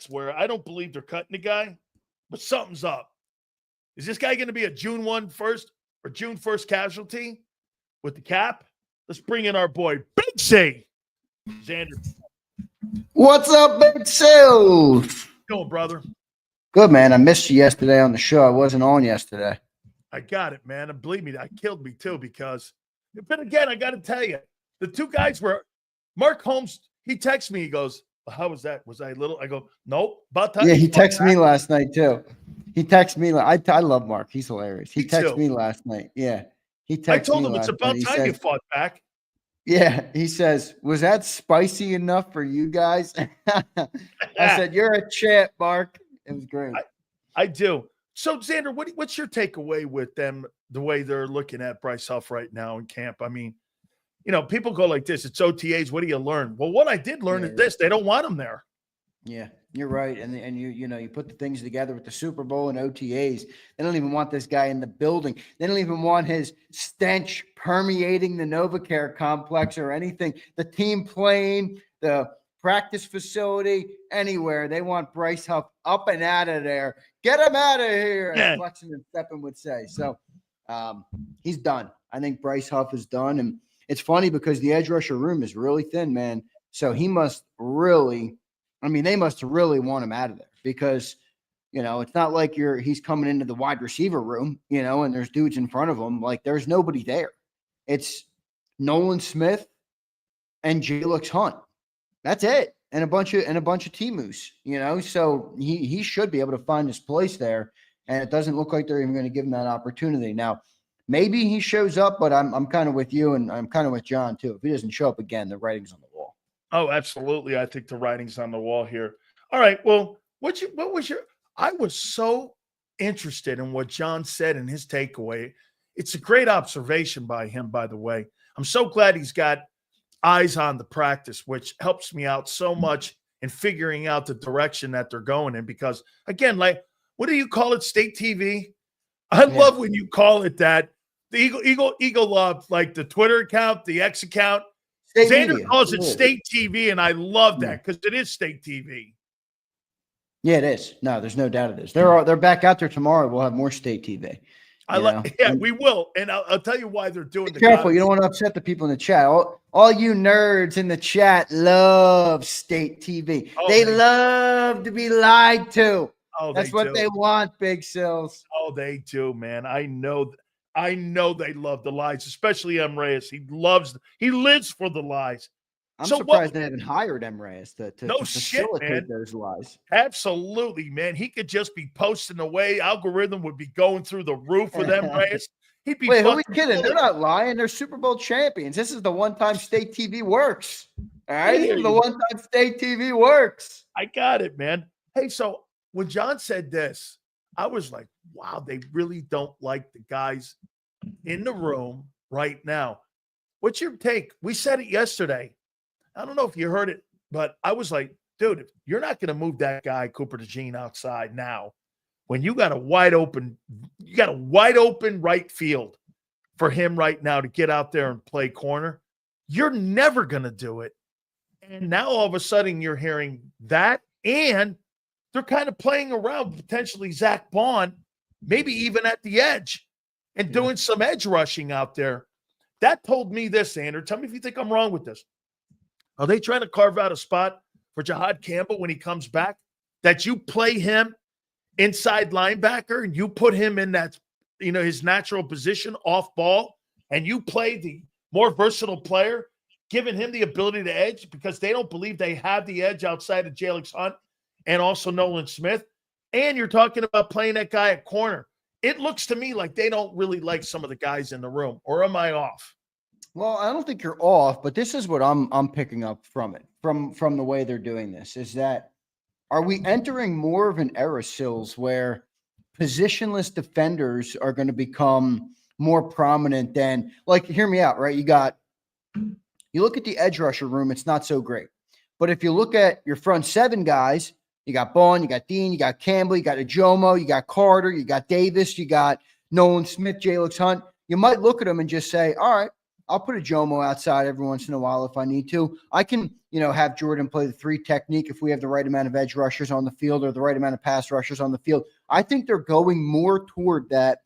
where I don't believe they're cutting the guy, but something's up. Is this guy going to be a June 1 first or June 1st casualty with the cap? Let's bring in our boy, Big C. Zander. What's up, Big Sil? Going, brother? Good, man. I missed you yesterday on the show. I wasn't on yesterday. I got it, man. And believe me, that killed me too because, but again, I got to tell you, the two guys were, Mark Holmes, he texts me, he goes, well, how was that? Was I little? I go, nope. About time. Yeah, he texted me last night too. He texted me. I love Mark. He's hilarious. He texted me last night. Yeah. He texted me. I told him it's about time you fought back. Yeah. He says, was that spicy enough for you guys? I said, you're a champ, Mark. It was great. I do. So, Zander, what's your takeaway with them, the way they're looking at Bryce Huff right now in camp? I mean, you know, people go like this. It's OTAs. What do you learn? Well, what I did learn is this. They don't want him there. Yeah, you're right. And you put the things together with the Super Bowl and OTAs. They don't even want this guy in the building. They don't even want his stench permeating the NovaCare complex or anything. The team plane, the practice facility, anywhere. They want Bryce Huff up and out of there. Get him out of here, as Flexen and Steppen would say. So he's done. I think Bryce Huff is done. And it's funny because the edge rusher room is really thin, man. So he must really – I mean, they must really want him out of there because, it's not like he's coming into the wide receiver room, and there's dudes in front of him. Like, there's nobody there. It's Nolan Smith and Jalix Hunt. That's it. And a bunch of T-Moose, so he should be able to find his place there. And it doesn't look like they're even going to give him that opportunity. Now, maybe he shows up, but I'm kind of with you and I'm kind of with John too. If he doesn't show up again, the writing's on the wall. Oh, absolutely. I think the writing's on the wall here. All right. Well, I was so interested in what John said in his takeaway. It's a great observation by him, by the way. I'm so glad he's got eyes on the practice, which helps me out so much in figuring out the direction that they're going in. Because again, like, what do you call it? State TV. I love when you call it that. The Eagle, like the Twitter account, the X account. Zander calls it state TV, and I love that because it is state TV. Yeah, it is. No, there's no doubt it is. They're back out there tomorrow. We'll have more state TV. We will, and I'll tell you why they're doing. Be careful, you don't want to upset the people in the chat. All you nerds in the chat love state TV. They love to be lied to. That's what they want, Big Sills. Oh, they do, man. I know they love the lies, especially M. Reyes. He lives for the lies. I'm surprised they haven't hired M. Reyes to facilitate those lies. Absolutely, man. He could just be posting away. Algorithm would be going through the roof with M. Reyes. He'd be Wait, who are we kidding? They're not lying. They're Super Bowl champions. This is the one time state TV works. All right? This is the one time state TV works. I got it, man. Hey, so when John said this, I was like, wow, they really don't like the guys in the room right now. What's your take? We said it yesterday. I don't know if you heard it, but I was like, dude, you're not going to move that guy, Cooper DeJean, outside now when you got a wide open right field for him right now to get out there and play corner. You're never going to do it. And now all of a sudden you're hearing that, and they're kind of playing around potentially Zach Bond, maybe even at the edge, and doing some edge rushing out there. That told me this, Zander. Tell me if you think I'm wrong with this. Are they trying to carve out a spot for Jahad Campbell when he comes back? That you play him inside linebacker and you put him in that, his natural position off ball, and you play the more versatile player, giving him the ability to edge because they don't believe they have the edge outside of Jalix Hunt and also Nolan Smith. And you're talking about playing that guy at corner. It looks to me like they don't really like some of the guys in the room, or am I off? Well, I don't think you're off, but this is what I'm picking up from it, from the way they're doing this, is that are we entering more of an era, Sills, where positionless defenders are going to become more prominent than, like, hear me out, right? You look at the edge rusher room, it's not so great. But if you look at your front seven guys, you got Bond, you got Dean, you got Campbell, you got Ajomo, you got Carter, you got Davis, you got Nolan Smith, Jalix Hunt. You might look at them and just say, all right, I'll put a Jomo outside every once in a while if I need to. I can, have Jordan play the 3 technique if we have the right amount of edge rushers on the field or the right amount of pass rushers on the field. I think they're going more toward that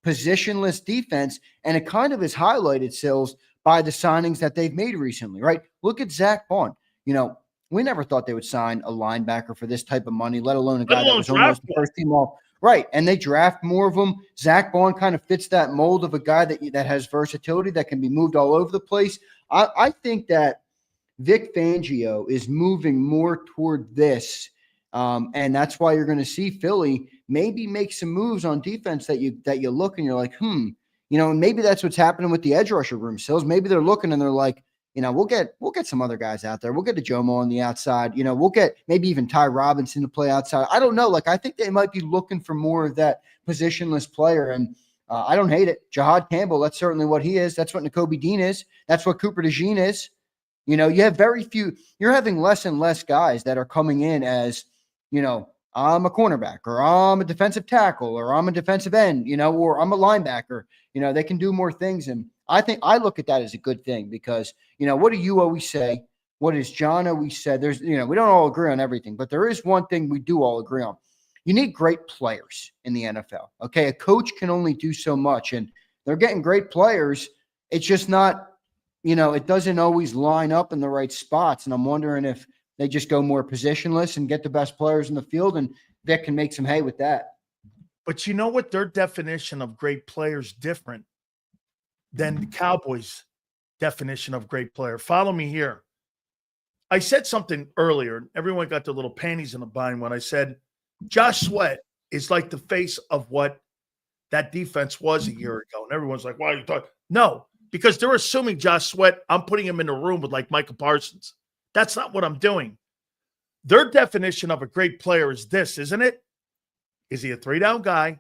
positionless defense, and it kind of is highlighted, Sills, by the signings that they've made recently, right? Look at Zach Bond. We never thought they would sign a linebacker for this type of money, let alone a guy that was almost the first team all. Right, and they draft more of them. Zach Bond kind of fits that mold of a guy that has versatility, that can be moved all over the place. I think that Vic Fangio is moving more toward this, and that's why you're going to see Philly maybe make some moves on defense that you look and you're like, maybe that's what's happening with the edge rusher room, Sills. Maybe they're looking and they're like, we'll get some other guys out there. We'll get a Jomo on the outside. We'll get maybe even Ty Robinson to play outside. I don't know. I think they might be looking for more of that positionless player, and I don't hate it. Jahad Campbell, that's certainly what he is. That's what Nakobe Dean is. That's what Cooper DeJean is. You have very few. You're having less and less guys that are coming in as, I'm a cornerback, or I'm a defensive tackle, or I'm a defensive end, or I'm a linebacker. They can do more things, and I think I look at that as a good thing because, what do you always say? What does John always said? There's, we don't all agree on everything, but there is one thing we do all agree on. You need great players in the NFL. Okay. A coach can only do so much, and they're getting great players. It's just not, it doesn't always line up in the right spots. And I'm wondering if they just go more positionless and get the best players in the field, and Vic can make some hay with that. But you know what? Their definition of great players different than the Cowboys' definition of great player. Follow me here. I said something earlier. Everyone got their little panties in a bind when I said Josh Sweat is like the face of what that defense was a year ago. And everyone's like, why are you talking? No, because they're assuming Josh Sweat, I'm putting him in a room with like Micah Parsons. That's not what I'm doing. Their definition of a great player is this, isn't it? Is he a 3-down guy?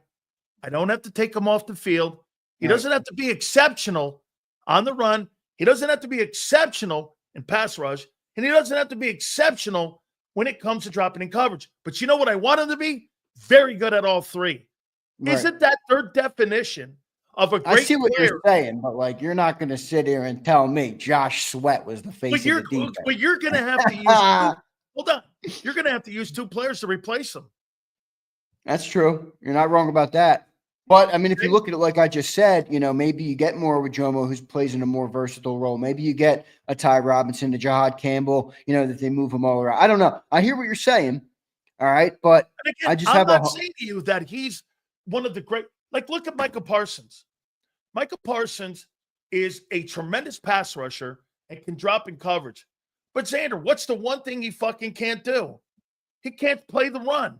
I don't have to take him off the field. He doesn't have to be exceptional on the run. He doesn't have to be exceptional in pass rush. And he doesn't have to be exceptional when it comes to dropping in coverage. But you know what I want him to be? Very good at all 3. Right. Isn't that their definition of a great player? I see what you're saying, but you're not going to sit here and tell me Josh Sweat was the face of the defense. But you're going to have to use hold on. You're going to have to use 2 players to replace him. That's true. You're not wrong about that. But, I mean, if you look at it like I just said, maybe you get more with Jomo, who plays in a more versatile role. Maybe you get a Ty Robinson, a Jahad Campbell, that they move them all around. I don't know. I hear what you're saying. All right. But again, I'm not saying to you that he's one of the great – look at Micah Parsons. Micah Parsons is a tremendous pass rusher and can drop in coverage. But, Zander, what's the one thing he fucking can't do? He can't play the run.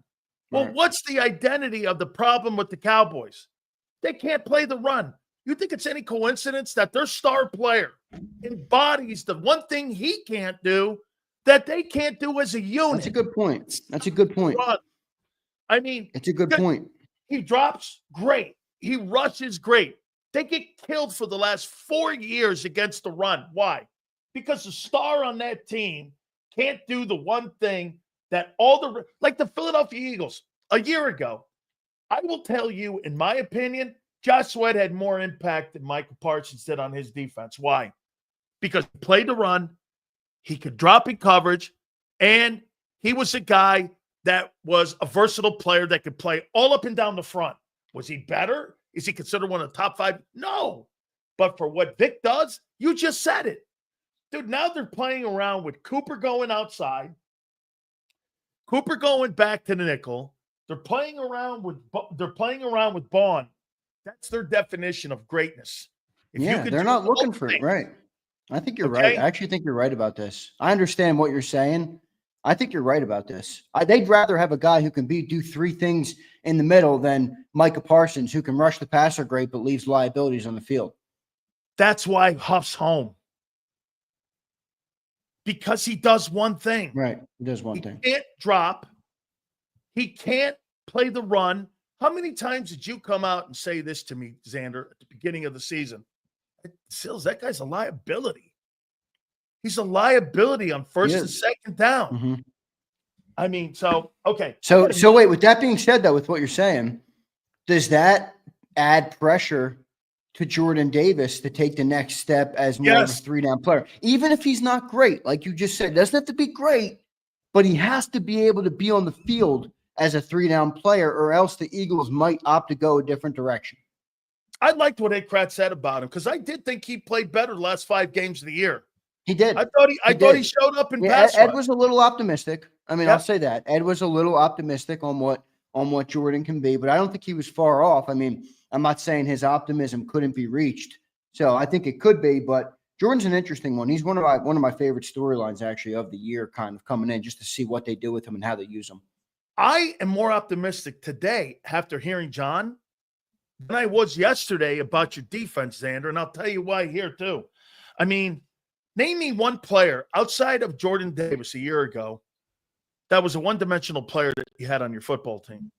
Well, what's the identity of the problem with the Cowboys? They can't play the run. You think it's any coincidence that their star player embodies the one thing he can't do that they can't do as a unit? That's a good point. That's a good point. I mean, it's a good point. He drops great. He rushes great. They get killed for the last 4 years against the run. Why? Because the star on that team can't do the one thing that the Philadelphia Eagles a year ago. I will tell you, in my opinion, Josh Sweat had more impact than Micah Parsons did on his defense. Why? Because he played the run, he could drop in coverage, and he was a guy that was a versatile player that could play all up and down the front. Was he better? Is he considered one of the top 5? No. But for what Vic does, you just said it. Dude, now they're playing around with Cooper going outside, Cooper going back to the nickel. They're playing around with Bond. That's their definition of greatness. They're not looking for it, right? I think you're right. I actually think you're right about this. I understand what you're saying. I think you're right about this. They'd rather have a guy who can do 3 things in the middle than Micah Parsons, who can rush the passer great but leaves liabilities on the field. That's why Huff's home. Because he does one thing. Right. He does one thing. He can't drop. He can't play the run. How many times did you come out and say this to me, Zander, at the beginning of the season? Sills, that guy's a liability. He's a liability on first and second down. Mm-hmm. I mean, okay. So wait, with that being said, though, with what you're saying, does that add pressure to Jordan Davis to take the next step as more of a 3-down player. Even if he's not great, like you just said, doesn't have to be great, but he has to be able to be on the field as a 3-down player, or else the Eagles might opt to go a different direction. I liked what Ed Kratz said about him because I did think he played better the last 5 games of the year. He did. I thought he showed up in pass Ed rush. was a little optimistic. I mean, I'll say that. Ed was a little optimistic on what Jordan can be, but I don't think he was far off. I mean, I'm not saying his optimism couldn't be reached. So I think it could be, but Jordan's an interesting one. He's one of my favorite storylines actually of the year, kind of coming in just to see what they do with him and how they use him. I am more optimistic today after hearing John than I was yesterday about your defense, Zander, and I'll tell you why here too. I mean, name me one player outside of Jordan Davis a year ago that was a one-dimensional player that you had on your football team.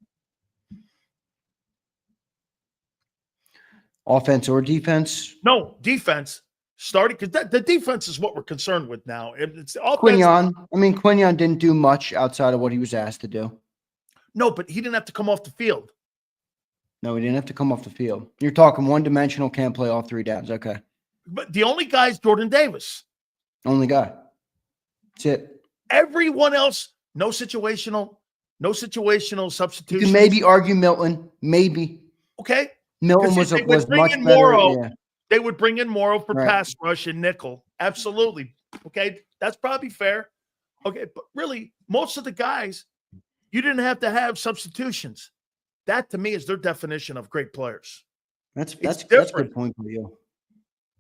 Offense or defense? No, defense. Starting because the defense is what we're concerned with now. It's offense. Quinyon. I mean, Quinyon didn't do much outside of what he was asked to do. No, but he didn't have to come off the field. No, he didn't have to come off the field. You're talking one-dimensional, can't play all 3 downs. Okay. But the only guy is Jordan Davis. Only guy. That's it. Everyone else, no situational substitution. You can maybe argue Milton. Maybe. Okay. Milton was much better. Yeah. They would bring in Morrow for Right. pass rush and nickel. Absolutely. Okay. That's probably fair. Okay. But really, most of the guys, you didn't have to have substitutions. That to me is their definition of great players. That's a good point for you.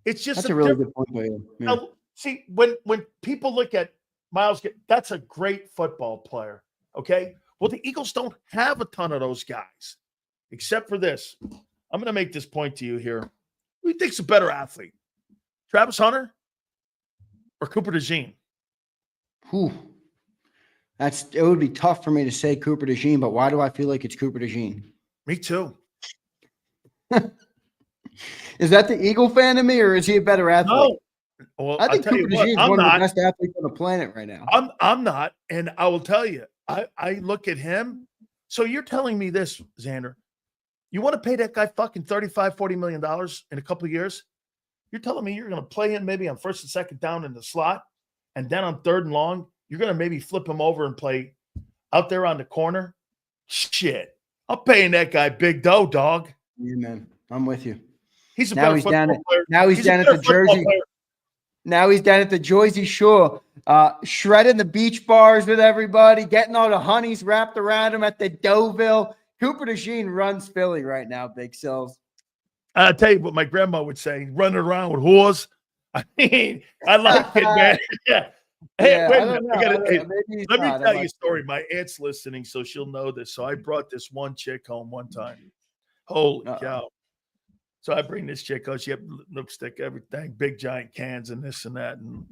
It's just that's a really good point for you. Yeah. Now, see, when people look at Miles, that's a great football player. Okay. Well, the Eagles don't have a ton of those guys, except for this. I'm going to make this point to you here. Who do you think's a better athlete? Travis Hunter or Cooper DeJean? Whew. It would be tough for me to say Cooper DeJean, but why do I feel like it's Cooper DeJean? Me too. Is that the Eagle fan in me, or is he a better athlete? No. Well, I think Cooper DeJean is one of the best athletes on the planet right now. I'm not, and I will tell you, I look at him. So you're telling me this, Zander. You want to pay that guy fucking $35, $40 million in a couple of years? You're telling me you're going to play him maybe on first and second down in the slot, and then on third and long, you're going to maybe flip him over and play out there on the corner? Shit. I'm paying that guy big dough, dog. Yeah, man. I'm with you. He's a better football player. Now he's down at the Jersey. Now he's down at the Jersey Shore, shredding the beach bars with everybody, getting all the honeys wrapped around him at the Deauville. Cooper DeJean runs Philly right now, Big Sills. I'll tell you what my grandma would say, running around with whores. I mean, I like it, man. Yeah. Hey, wait a minute. Let me tell you a story. My aunt's listening, so she'll know this. So I brought this one chick home one time. Holy cow. So I bring this chick home. She had lipstick, everything, big giant cans and this and that. And,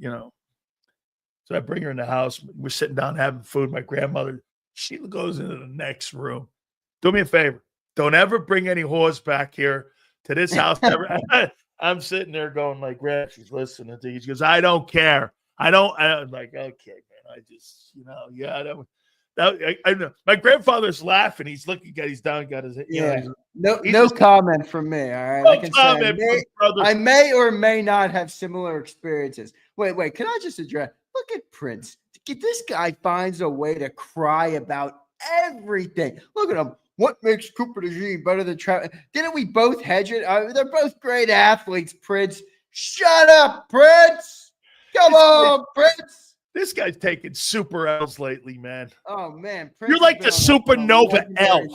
so I bring her in the house. We're sitting down having food. My grandmother, she goes into the next room. Do me a favor. Don't ever bring any whores back here to this house. I'm sitting there going like, Grandma, she's listening to you. She goes, I don't care. I'm like, okay, man. I just, I know. My grandfather's laughing. He's looking at, he's down, got his, no comment from me. All right. No I can comment, say, I may or may not have similar experiences. Wait. Can I just address? Look at Prince. This guy finds a way to cry about everything. Look at him. What makes Cooper DeJean better than Travis? Didn't we both hedge it? They're both great athletes, Prince. Shut up, Prince. Come on, Prince. This guy's taking super L's lately, man. Oh, man. Prince, you're like the supernova L.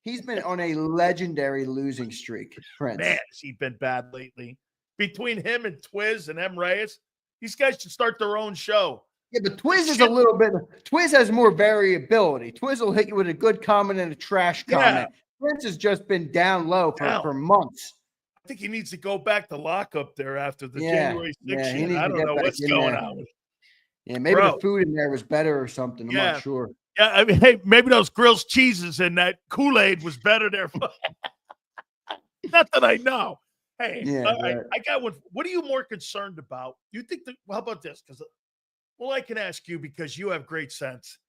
He's been on a legendary losing streak, Prince. Man, has he been bad lately. Between him and Twiz and M. Reyes, these guys should start their own show. Yeah, but Twiz is a little bit. Twiz has more variability. Twiz will hit you with a good comment and a trash comment. Prince has just been down low for months. I think he needs to go back to lockup there after the January 6th shit. I don't know what's going on. Yeah, maybe the food in there was better or something. I'm not sure. Yeah, I mean, hey, maybe those grilled cheeses and that Kool-Aid was better there. Not that I know. Hey, I got one. What are you more concerned about? You think how about this? Because I can ask you because you have great sense.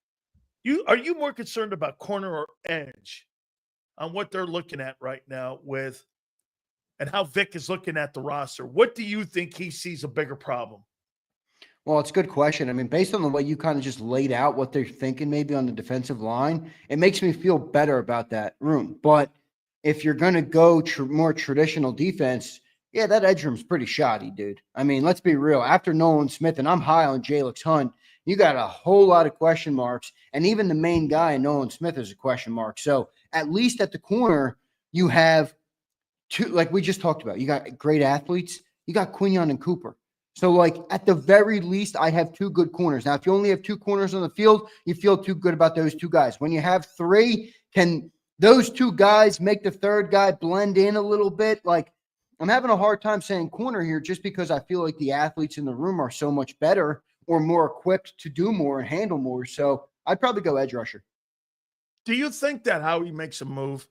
Are you more concerned about corner or edge on what they're looking at right now with and how Vic is looking at the roster, what do you think he sees a bigger problem? Well, it's a good question. I mean, based on the way you kind of just laid out what they're thinking maybe on the defensive line, it makes me feel better about that room. But if you're going to go more traditional defense, yeah, that edge room's pretty shoddy, dude. I mean, let's be real. After Nolan Smith, and I'm high on Jalix Hunt, you got a whole lot of question marks. And even the main guy, Nolan Smith, is a question mark. So at least at the corner, you have two, like we just talked about. You got great athletes. You got Quinion and Cooper. So, like, at the very least, I have two good corners. Now, if you only have two corners on the field, you feel too good about those two guys. When you have three, can those two guys make the third guy blend in a little bit? Like, I'm having a hard time saying corner here just because I feel like the athletes in the room are so much better or more equipped to do more and handle more. So, I'd probably go edge rusher. Do you think that Howie makes a move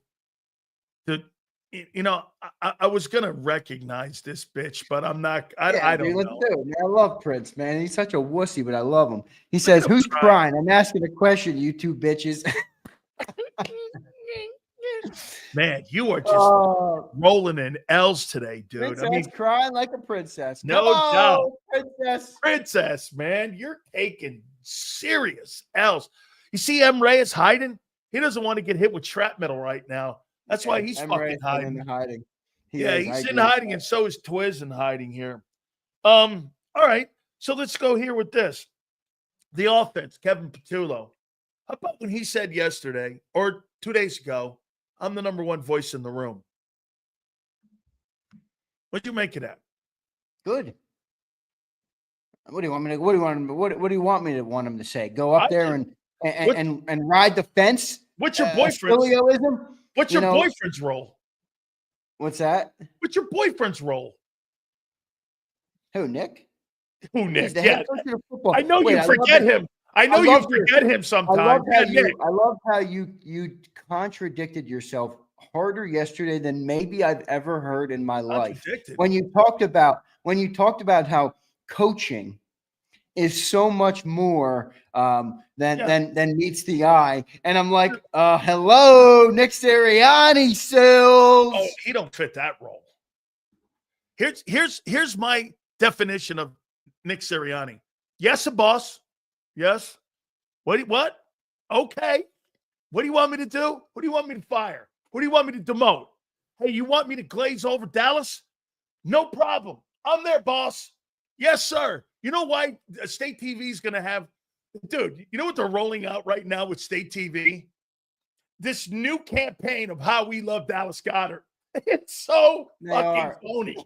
to – you know, I was going to recognize this bitch, but I'm not. I don't know. Man, I love Prince, man. He's such a wussy, but I love him. He says, who's crying? I'm asking a question, you two bitches. Man, you are just rolling in L's today, dude. Princess crying like a princess. No doubt. Princess, man. You're taking serious L's. You see M. Ray is hiding? He doesn't want to get hit with shrapnel right now. That's why he's fucking hiding. He's in hiding, and so is Twiz in hiding here. All right, so let's go here with this. The offense, Kevin Patullo. How about when he said yesterday or 2 days ago, I'm the number one voice in the room? What'd you make of that? Good. What do you want me to? What do you want me to want him to say? Go up there and ride the fence? What's your boyfriend's? What's your boyfriend's role? What's that? What's your boyfriend's role? Who, Nick? Yeah. I know you forget him. I know you forget him sometimes. I love how you contradicted yourself harder yesterday than maybe I've ever heard in my life. When you talked about how coaching is so much more than meets the eye. And I'm like, hello, Nick Sirianni, Sills. Oh, he don't fit that role. Here's my definition of Nick Sirianni. Yes, a boss. Yes. What? Okay. What do you want me to do? What do you want me to fire? What do you want me to demote? Hey, you want me to glaze over Dallas? No problem. I'm there, boss. Yes, sir. You know why State TV is going to have – dude, you know what they're rolling out right now with State TV? This new campaign of how we love Dallas Goedert. It's so fucking phony.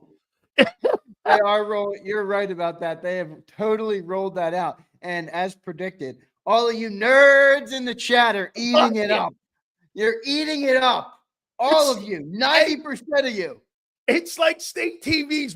They are rolling. You're right about that. They have totally rolled that out. And as predicted, all of you nerds in the chat are eating it up. You're eating it up. All of you. 90% of you. It's like State TV's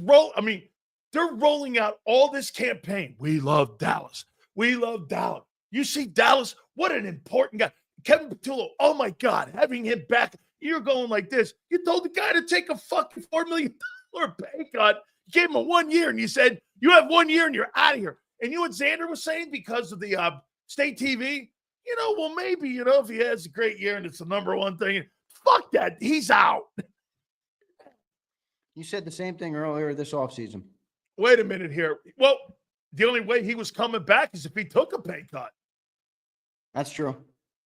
they're rolling out all this campaign. We love Dallas. We love Dallas. You see Dallas? What an important guy. Kevin Patullo, oh my God, having him back. You're going like this. You told the guy to take a fucking $4 million pay cut. You gave him a 1 year, and you said, you have 1 year and you're out of here. And you know what Zander was saying because of the State TV? Well, maybe, if he has a great year and it's the number one thing. Fuck that. He's out. You said the same thing earlier this offseason. Wait a minute here. Well, the only way he was coming back is if he took a pay cut. That's true.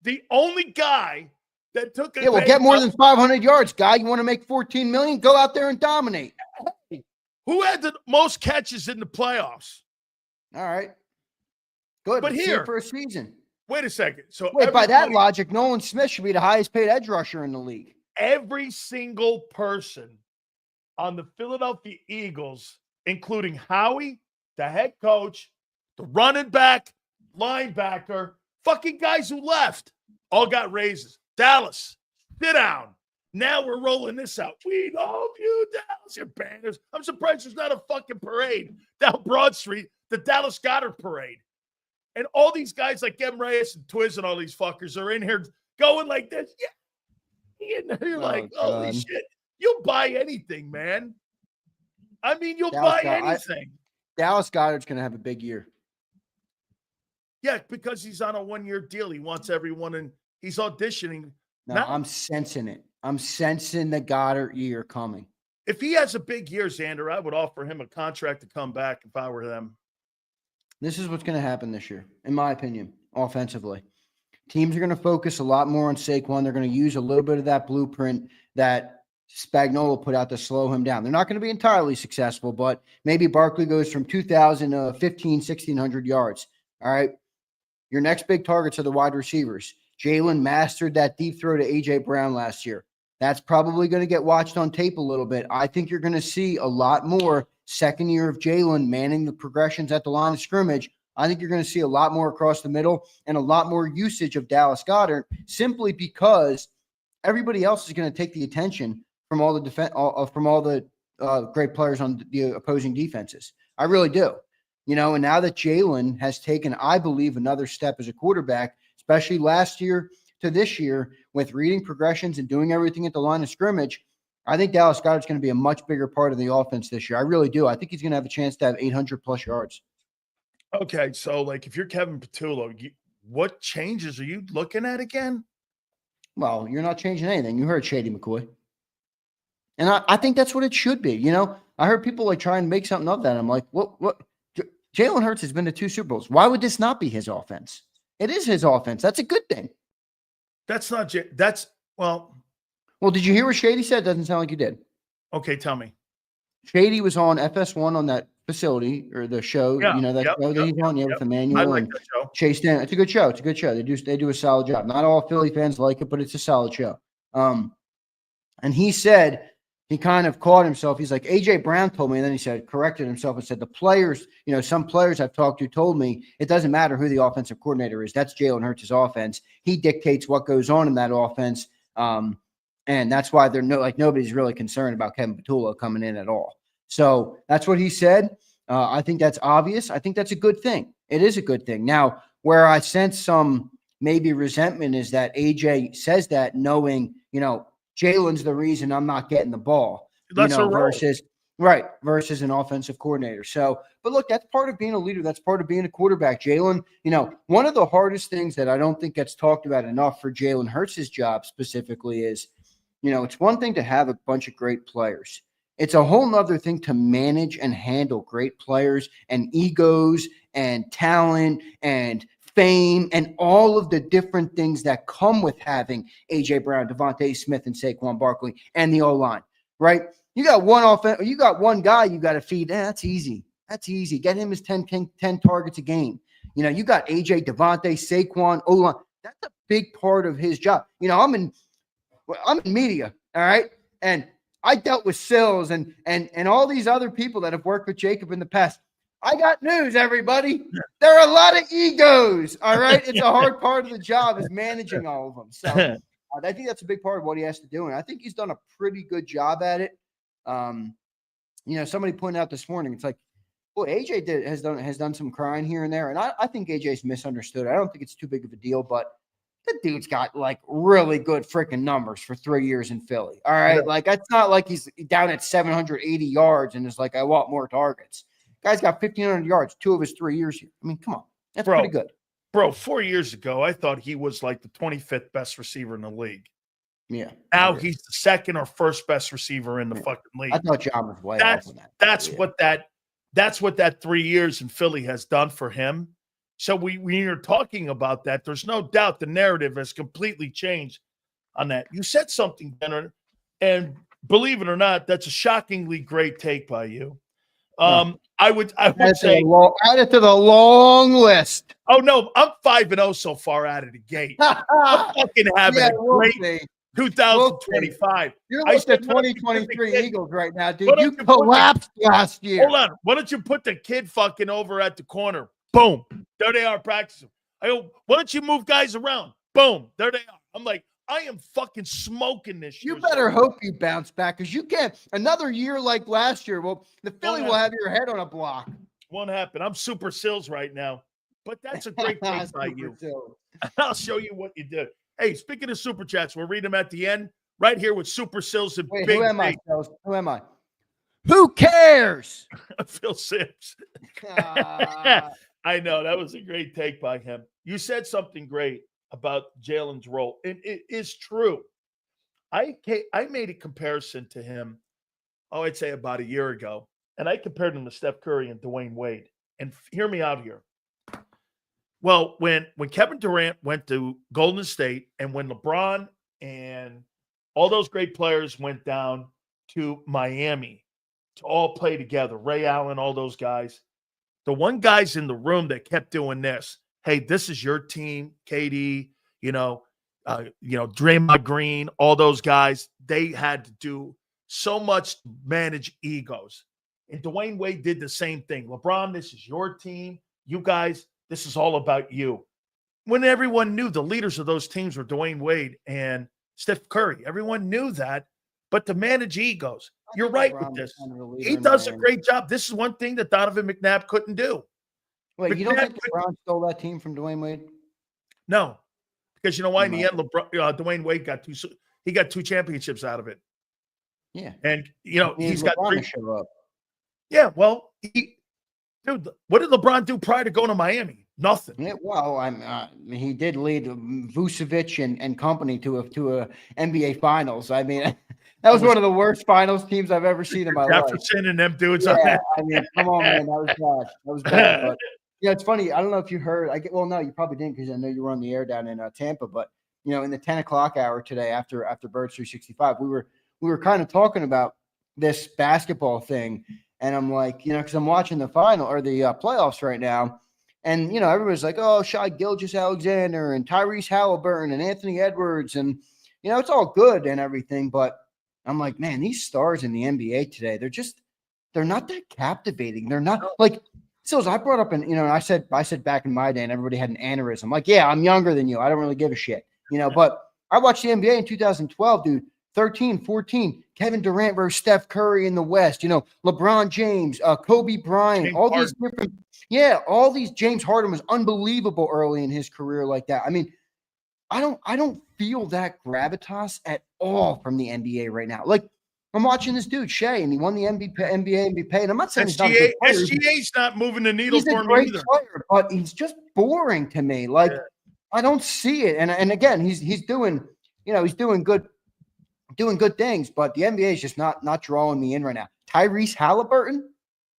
The only guy that took a pay get more than 500 yards, guy. You want to make $14 million? Go out there and dominate. Who had the most catches in the playoffs? All right. Good. But here for a season. Wait a second. So by that logic, Nolan Smith should be the highest paid edge rusher in the league. Every single person on the Philadelphia Eagles, including Howie, the head coach, the running back, linebacker, fucking guys who left, all got raises. Dallas, sit down. Now we're rolling this out. We love you, Dallas. Your banners. I'm surprised there's not a fucking parade down Broad Street, the Dallas Goedert parade. And all these guys like M. Reyes and Twiz and all these fuckers are in here going like this. Yeah. You're like, holy shit. You'll buy anything, man. I mean, you'll buy anything. Dallas Goedert's going to have a big year. Yeah, because he's on a 1-year deal. He wants everyone, and he's auditioning. No, I'm sensing it. I'm sensing the Goedert year coming. if he has a big year, Zander, I would offer him a contract to come back if I were them. This is what's going to happen this year, in my opinion, offensively. Teams are going to focus a lot more on Saquon. They're going to use a little bit of that blueprint that Spagnuolo put out to slow him down. They're not going to be entirely successful, but maybe Barkley goes from 2,000 to 1,600 yards. All right. Your next big targets are the wide receivers. Jalen mastered that deep throw to A.J. Brown last year. That's probably going to get watched on tape a little bit. I think you're going to see a lot more second year of Jalen manning the progressions at the line of scrimmage. I think you're going to see a lot more across the middle and a lot more usage of Dallas Goedert simply because everybody else is going to take the attention from all the great players on the opposing defenses. I really do. And now that Jalen has taken, I believe, another step as a quarterback, especially last year to this year with reading progressions and doing everything at the line of scrimmage, I think Dallas Goedert's going to be a much bigger part of the offense this year. I really do. I think he's going to have a chance to have 800-plus yards. Okay, so, if you're Kevin Patullo, what changes are you looking at again? Well, you're not changing anything. You heard Shady McCoy. And I think that's what it should be. I heard people try and make something of that. I'm like, what? Jalen Hurts has been to 2 Super Bowls. Why would this not be his offense? It is his offense. That's a good thing. That's not well, did you hear what Shady said? Doesn't sound like you did. Okay, tell me. Shady was on FS1 on that facility or the show, show that he's on, with Emmanuel. I like that show. Chase Dan. It's a good show. It's a good show. They do a solid job. Not all Philly fans like it, but it's a solid show. And he said, he kind of caught himself. He's like, A.J. Brown told me, and then he corrected himself and said, the players, some players I've talked to told me it doesn't matter who the offensive coordinator is. That's Jalen Hurts' offense. He dictates what goes on in that offense. And that's why nobody's really concerned about Kevin Patullo coming in at all. So that's what he said. I think that's obvious. I think that's a good thing. It is a good thing. Now, where I sense some maybe resentment is that A.J. says that knowing, Jalen's the reason I'm not getting the ball. That's versus an offensive coordinator. So, but look, that's part of being a leader. That's part of being a quarterback. Jalen, one of the hardest things that I don't think gets talked about enough for Jalen Hurts' job specifically is, it's one thing to have a bunch of great players. It's a whole nother thing to manage and handle great players and egos and talent and fame and all of the different things that come with having A.J. Brown, Devontae Smith, and Saquon Barkley and the O-line, right? You got one guy you got to feed. That's easy. That's easy. Get him his 10 targets a game. You got A.J., Devontae, Saquon, O-line. That's a big part of his job. I'm in media, all right? And I dealt with Sills and all these other people that have worked with JAKIB in the past. I got news, everybody. There are a lot of egos, all right? It's a hard part of the job is managing all of them. So I think that's a big part of what he has to do, and I think he's done a pretty good job at it. Somebody pointed out this morning, it's like, well, AJ has done some crying here and there, and I think AJ's misunderstood. I don't think it's too big of a deal, but the dude's got really good freaking numbers for 3 years in Philly. All right. It's not like he's down at 780 yards and is like, I want more targets. Guy's got 1,500 yards, 2 of his 3 years here. I mean, come on. That's pretty good. Bro, 4 years ago, I thought he was the 25th best receiver in the league. Yeah. Now he's the second or first best receiver in the fucking league. I thought John was way off on that. That's what that 3 years in Philly has done for him. So when you're talking about that, there's no doubt the narrative has completely changed on that. You said something, Benner, and believe it or not, that's a shockingly great take by you. I would say add it to the long list. Oh no, I'm 5-0 so far out of the gate. I'm fucking having a great 2025. You're looking at 2023 Eagles right now, dude. You collapsed last year. Hold on. Why don't you put the kid fucking over at the corner? Boom. There they are practicing. I go, why don't you move guys around? Boom. There they are. I'm like, I am fucking smoking this year. You better hope you bounce back because you can't. Another year like last year, well, the Philly will have your head on a block. Won't happen. I'm super sills right now. But that's a great thing by you. I'll show you what you did. Hey, speaking of super chats, we'll read them at the end. Right here with Super Sills and Wait, Big who am I, Sills? Who am I? Who cares? Phil Sims. I know. That was a great take by him. You said something great about Jalen's role, and it is true. I made a comparison to him. I'd say about a year ago, and I compared him to Steph Curry and Dwayne Wade. And hear me out here. Well, when Kevin Durant went to Golden State and when LeBron and all those great players went down to Miami to all play together, Ray Allen, all those guys, the one guys in the room that kept doing this, hey, this is your team, KD, Draymond Green, all those guys, they had to do so much to manage egos. And Dwayne Wade did the same thing. LeBron, this is your team. You guys, this is all about you. When everyone knew the leaders of those teams were Dwayne Wade and Steph Curry, everyone knew that. But to manage egos, you're right with this. He does a great job. This is one thing that Donovan McNabb couldn't do. Wait, you don't think LeBron stole that team from Dwayne Wade? No, because you know why? In the end, Dwayne Wade got two championships out of it. Yeah, and he's got three. Show up. Yeah, well, what did LeBron do prior to going to Miami? Nothing. Yeah, well, he did lead Vucevic and company to a NBA Finals. I mean, that was one of the worst Finals teams I've ever seen in my life. Jefferson and them dudes. Yeah, I mean, come on, man, that was bad. That was bad. But it's funny. I don't know if you heard. No, you probably didn't because I know you were on the air down in Tampa. But in the 10 o'clock hour today, after Birds 365, we were kind of talking about this basketball thing, and I'm like, because I'm watching the final or the playoffs right now. And, everybody's like, oh, Shai Gilgeous-Alexander and Tyrese Halliburton and Anthony Edwards. And, it's all good and everything. But I'm like, man, these stars in the NBA today, they're not that captivating. They're not like – so I brought up I said back in my day and everybody had an aneurysm. Like, yeah, I'm younger than you. I don't really give a shit. But I watched the NBA in 2012, dude, 13, 14, Kevin Durant versus Steph Curry in the West, LeBron James, Kobe Bryant, James all Harden. these different – yeah, all these. James Harden was unbelievable early in his career like that. I mean, I don't feel that gravitas at all from the NBA right now. Like, I'm watching this dude, Shea, and he won the NBA MVP. And I'm not saying he's not a good player. SGA's not moving the needle for me either. Player, but he's just boring to me. Like, I don't see it. And again, he's doing, he's doing good things, but the NBA is just not drawing me in right now. Tyrese Halliburton?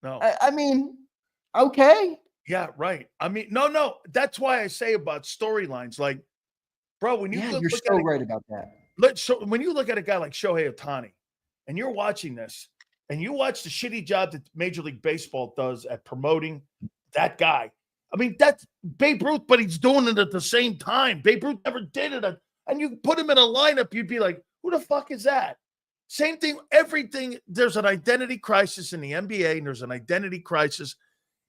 No. I mean, okay. Yeah, right. I mean, no. That's why I say about storylines. Like, bro, when you you're so right about that. When you look at a guy like Shohei Ohtani, and you're watching this, and you watch the shitty job that Major League Baseball does at promoting that guy. I mean, that's Babe Ruth, but he's doing it at the same time. Babe Ruth never did it. And you put him in a lineup, you'd be like, who the fuck is that? Same thing, everything. There's an identity crisis in the NBA, and there's an identity crisis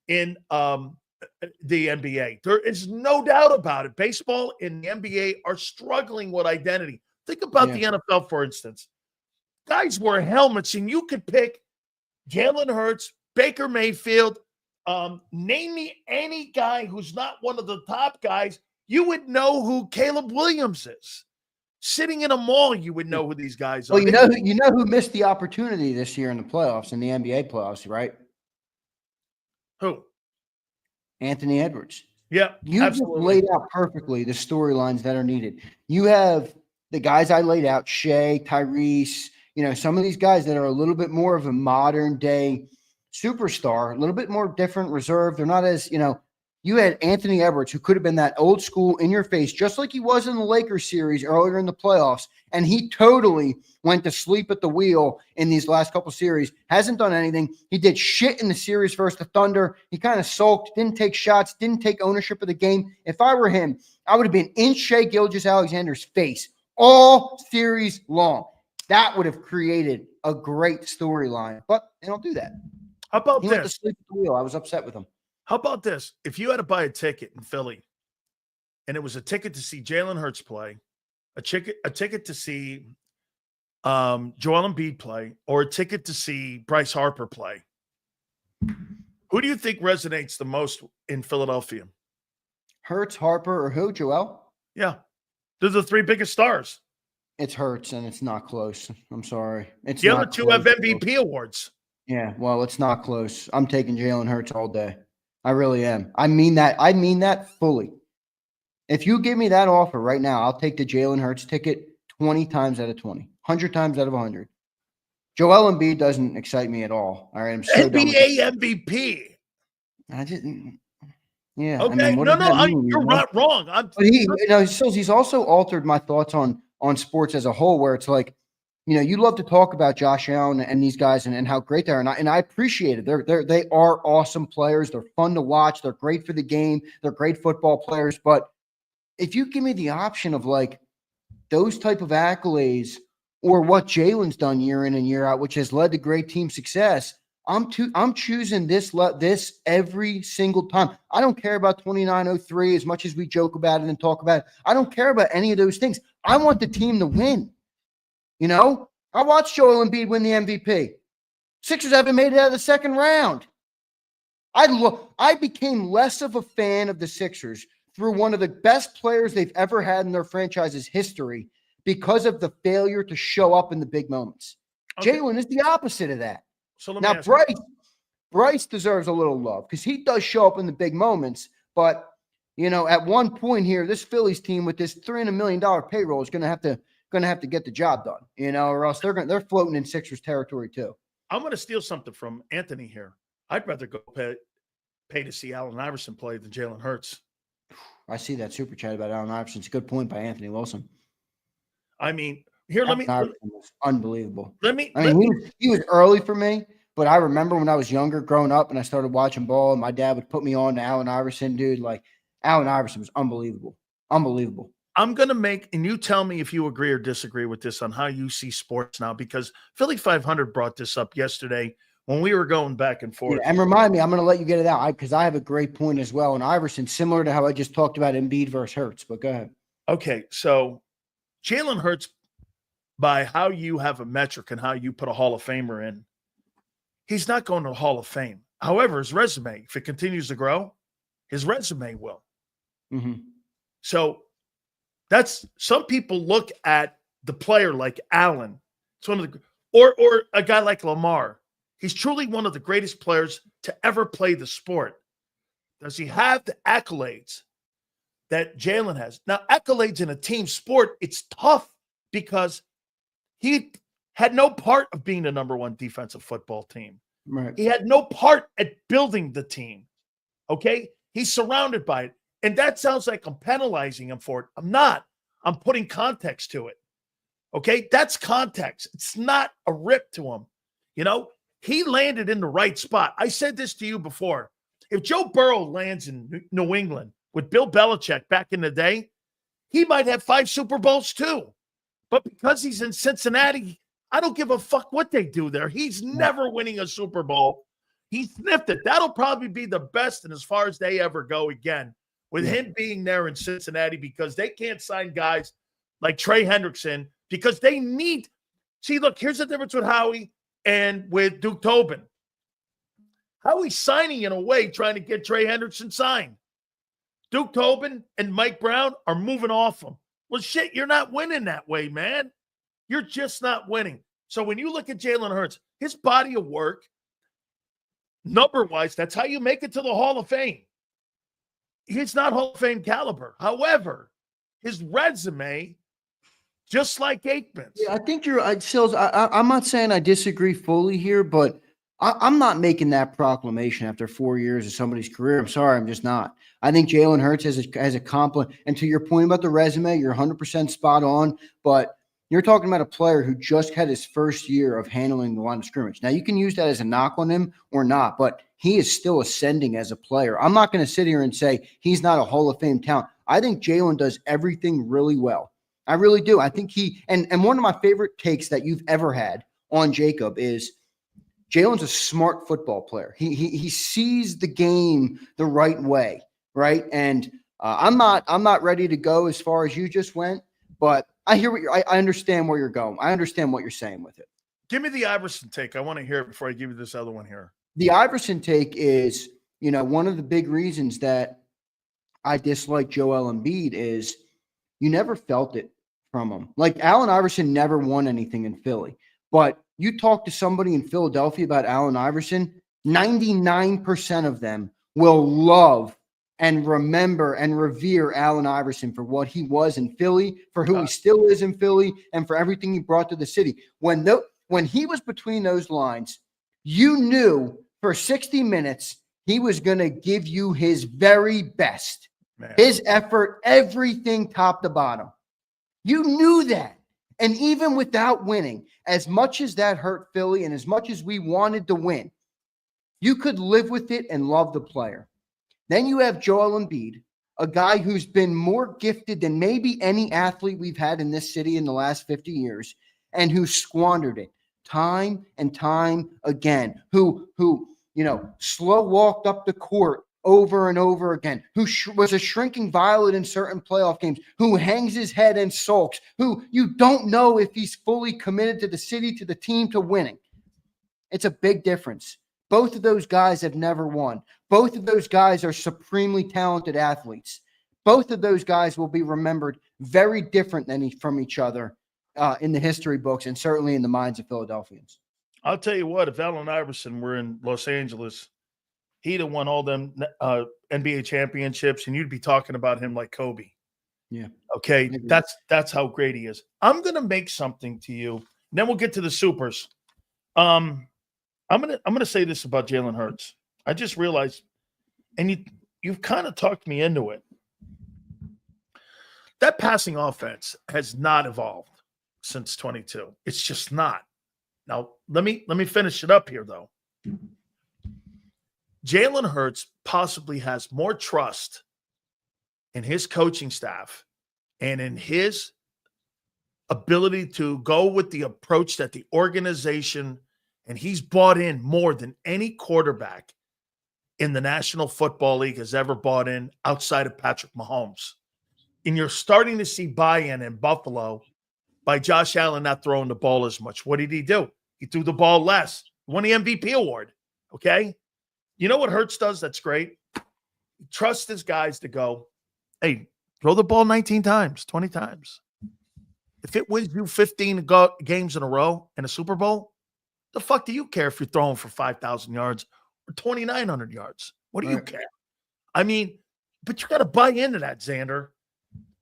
in the NBA. There is no doubt about it. Baseball and the NBA are struggling with identity. Think about the NFL, for instance. Guys wear helmets, and you could pick Jalen Hurts, Baker Mayfield. Name me any guy who's not one of the top guys. You would know who Caleb Williams is. Sitting in a mall, you would know who these guys are. Well, you know who missed the opportunity this year in the playoffs, in the NBA playoffs, right? Who? Anthony Edwards. Yeah, you just laid out perfectly the storylines that are needed. You have the guys I laid out, Shea, Tyrese, some of these guys that are a little bit more of a modern day superstar, a little bit more different, reserved. They're not as, you had Anthony Edwards, who could have been that old school in your face, just like he was in the Lakers series earlier in the playoffs. And he totally went to sleep at the wheel in these last couple series. Hasn't done anything. He did shit in the series versus the Thunder. He kind of sulked, didn't take shots, didn't take ownership of the game. If I were him, I would have been in Shai Gilgeous-Alexander's face all series long. That would have created a great storyline, but they don't do that. How about he went to sleep at the wheel. I was upset with him. How about this? If you had to buy a ticket in Philly, and it was a ticket to see Jalen Hurts play, a ticket to see Joel Embiid play, or a ticket to see Bryce Harper play, who do you think resonates the most in Philadelphia? Hurts, Harper, or who? Joel? Yeah. They're the three biggest stars. It's Hurts, and it's not close. I'm sorry. The other two have MVP awards. Yeah, well, it's not close. I'm taking Jalen Hurts all day. I really am. I mean that fully. If you give me that offer right now, I'll take the Jalen Hurts ticket 20 times out of 20, 100 times out of 100. Joel Embiid doesn't excite me at all. All right, I'm so done with NBA MVP. I didn't. Yeah, I Okay, mean, what does that mean? you're not wrong. But he's also altered my thoughts on sports as a whole, where it's like, you love to talk about Josh Allen and these guys and how great they are, and I appreciate it. They are awesome players. They're fun to watch. They're great for the game. They're great football players. But if you give me the option of like those type of accolades or what Jalen's done year in and year out, which has led to great team success, I'm choosing this every single time. I don't care about 2903 as much as we joke about it and talk about it. I don't care about any of those things. I want the team to win. I watched Joel Embiid win the MVP. Sixers haven't made it out of the second round. I became less of a fan of the Sixers through one of the best players they've ever had in their franchise's history because of the failure to show up in the big moments. Okay. Jalen is the opposite of that. So now, Bryce deserves a little love because he does show up in the big moments. But, at one point here, this Phillies team with this $300 million payroll is going to have to get the job done, or else they're floating in Sixers territory too. I'm going to steal something from Anthony here. I'd rather go pay to see Allen Iverson play than Jalen Hurts. I see that super chat about Allen Iverson. It's a good point by Anthony Wilson. I mean, here, Iverson was unbelievable. He was early for me, but I remember when I was younger, growing up, and I started watching ball, and my dad would put me on to Allen Iverson, dude. Like, Allen Iverson was unbelievable. Unbelievable. I'm going to and you tell me if you agree or disagree with this on how you see sports now, because Philly 500 brought this up yesterday when we were going back and forth. Yeah, and remind me, I'm going to let you get it out because I have a great point as well. And Iverson, similar to how I just talked about Embiid versus Hurts, but go ahead. Okay, so Jalen Hurts, by how you have a metric and how you put a Hall of Famer in, he's not going to the Hall of Fame. However, his resume, if it continues to grow, his resume will. Mm-hmm. So that's, some people look at the player like Allen. It's one of the, or a guy like Lamar. He's truly one of the greatest players to ever play the sport. Does he have the accolades that Jalen has? Now, accolades in a team sport, it's tough because he had no part of being the number one defensive football team. Right. He had no part at building the team. Okay? He's surrounded by it. And that sounds like I'm penalizing him for it. I'm not. I'm putting context to it. Okay? That's context. It's not a rip to him. He landed in the right spot. I said this to you before. If Joe Burrow lands in New England with Bill Belichick back in the day, he might have 5 Super Bowls too. But because he's in Cincinnati, I don't give a fuck what they do there. He's never winning a Super Bowl. He sniffed it. That'll probably be the best and as far as they ever go again with him being there in Cincinnati, because they can't sign guys like Trey Hendrickson because they need – see, look, here's the difference with Howie and with Duke Tobin. Howie's signing in a way trying to get Trey Hendrickson signed. Duke Tobin and Mike Brown are moving off him. Well, shit, you're not winning that way, man. You're just not winning. So when you look at Jalen Hurts, his body of work, number-wise, that's how you make it to the Hall of Fame. He's not Hall of Fame caliber. However, his resume, just like Aikman's. Yeah, I think you're, Sills, I'm not saying I disagree fully here, but I'm not making that proclamation after 4 years of somebody's career. I'm sorry, I'm just not. I think Jalen Hurts has accomplished, and to your point about the resume, you're 100% spot on, but you're talking about a player who just had his first year of handling the line of scrimmage. Now, you can use that as a knock on him or not, but he is still ascending as a player. I'm not going to sit here and say he's not a Hall of Fame talent. I think Jalen does everything really well. I really do. I think and one of my favorite takes that you've ever had on JAKIB is Jalen's a smart football player. He sees the game the right way, right? And I'm not ready to go as far as you just went, but I hear I understand where you're going. I understand what you're saying with it. Give me the Iverson take. I want to hear it before I give you this other one here. The Iverson take is, one of the big reasons that I dislike Joel Embiid is you never felt it from him. Like Allen Iverson never won anything in Philly, but you talk to somebody in Philadelphia about Allen Iverson, 99% of them will love and remember and revere Allen Iverson for what he was in Philly, for who he still is in Philly, and for everything he brought to the city. When when he was between those lines, you knew for 60 minutes he was going to give you his very best, his effort, everything top to bottom. You knew that. And even without winning, as much as that hurt Philly and as much as we wanted to win, you could live with it and love the player. Then you have Joel Embiid, a guy who's been more gifted than maybe any athlete we've had in this city in the last 50 years, and who squandered it time and time again, who slow walked up the court over and over again, who was a shrinking violet in certain playoff games, who hangs his head and sulks, who you don't know if he's fully committed to the city, to the team, to winning. It's a big difference. Both of those guys have never won. Both of those guys are supremely talented athletes. Both of those guys will be remembered very different from each other in the history books and certainly in the minds of Philadelphians. I'll tell you what, if Allen Iverson were in Los Angeles, he'd have won all them NBA championships, and you'd be talking about him like Kobe. Yeah. Okay, that's how great he is. I'm going to make something to you, and then we'll get to the supers. I'm gonna say this about Jalen Hurts. I just realized, and you've kind of talked me into it. That passing offense has not evolved since 22. It's just not. Now, let me finish it up here, though. Jalen Hurts possibly has more trust in his coaching staff and in his ability to go with the approach that the organization, and he's bought in more than any quarterback in the National Football League has ever bought in outside of Patrick Mahomes. And you're starting to see buy-in in Buffalo by Josh Allen not throwing the ball as much. What did he do? He threw the ball less. He won the MVP award, okay? You know what Hurts does that's great? He trusts his guys to go, hey, throw the ball 19 times, 20 times. If it wins you 15 games in a row in a Super Bowl, the fuck do you care if you're throwing for 5,000 yards or 2,900 yards? What do you care? I mean, but you got to buy into that, Zander.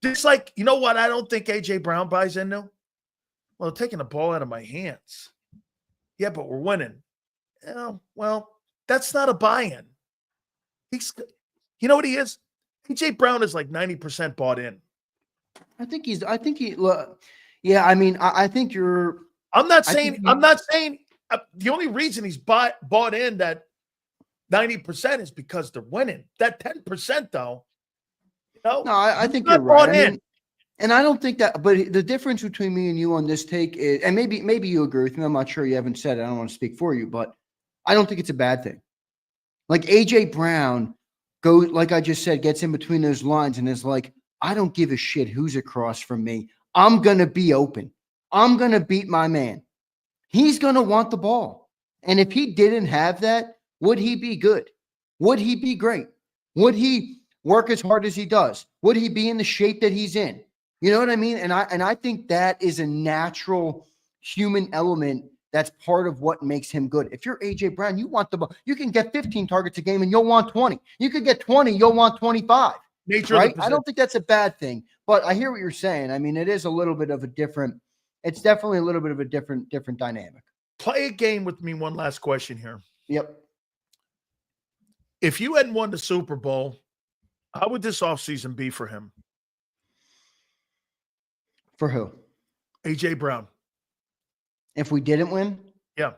It's like, you know what I don't think A.J. Brown buys into? Well, taking the ball out of my hands. Yeah, but we're winning. Yeah, well, that's not a buy-in. You know what he is? A.J. Brown is like 90% bought in. I think you're. I'm not saying the only reason he's bought in that 90% is because they're winning. That 10%, though, no, I think you're right. And I don't think that, but the difference between me and you on this take is, and maybe you agree with me. I'm not sure. You haven't said it. I don't want to speak for you, but I don't think it's a bad thing. Like A.J. Brown like I just said, gets in between those lines and is like, I don't give a shit who's across from me. I'm going to be open. I'm going to beat my man. He's going to want the ball. And if he didn't have that, would he be good? Would he be great? Would he work as hard as he does? Would he be in the shape that he's in? You know what I mean? And I think that is a natural human element that's part of what makes him good. If you're A.J. Brown, you want the ball. You can get 15 targets a game and you'll want 20. You could get 20, you'll want 25. Nature right? I don't think that's a bad thing, but I hear what you're saying. I mean, it is a little bit of a different, it's definitely a little bit of a different dynamic. Play a game with me. One last question here. Yep. If you hadn't won the Super Bowl, how would this offseason be for him? For who? A.J. Brown. If we didn't win? Yeah.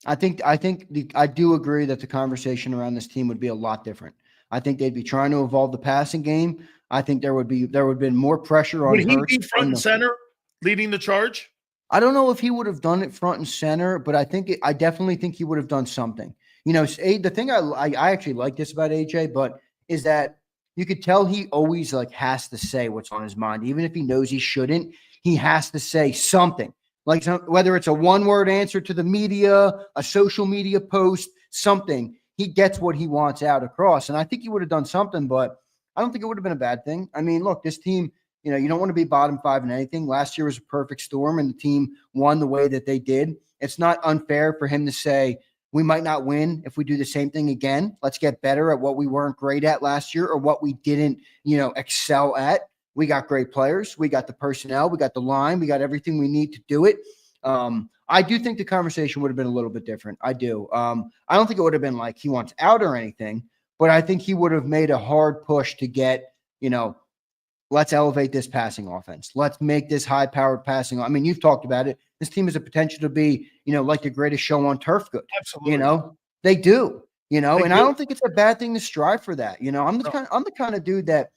I do agree that the conversation around this team would be a lot different. I think they'd be trying to evolve the passing game. I think there would have been more pressure on Would he Hurts be front and center leading the charge? I don't know if he would have done it front and center, but I definitely think he would have done something. You know, the thing I actually like this about AJ, but is that you could tell he always like has to say what's on his mind, even if he knows he shouldn't. He has to say something, like whether it's a one-word answer to the media, a social media post, something. He gets what he wants out across, and I think he would have done something, but I don't think it would have been a bad thing. I mean, look, this team, you know, you don't want to be bottom five in anything. Last year was a perfect storm, and the team won the way that they did. It's not unfair for him to say, we might not win if we do the same thing again. Let's get better at what we weren't great at last year or what we didn't, excel at. We got great players. We got the personnel. We got the line. We got everything we need to do it. I do think the conversation would have been a little bit different. I do. I don't think it would have been like he wants out or anything, but I think he would have made a hard push to get, let's elevate this passing offense. Let's make this high-powered passing. I mean, you've talked about it. This team has a potential to be, like the greatest show on turf good. Absolutely. They do, They and do. I don't think it's a bad thing to strive for that. I'm the kind of dude that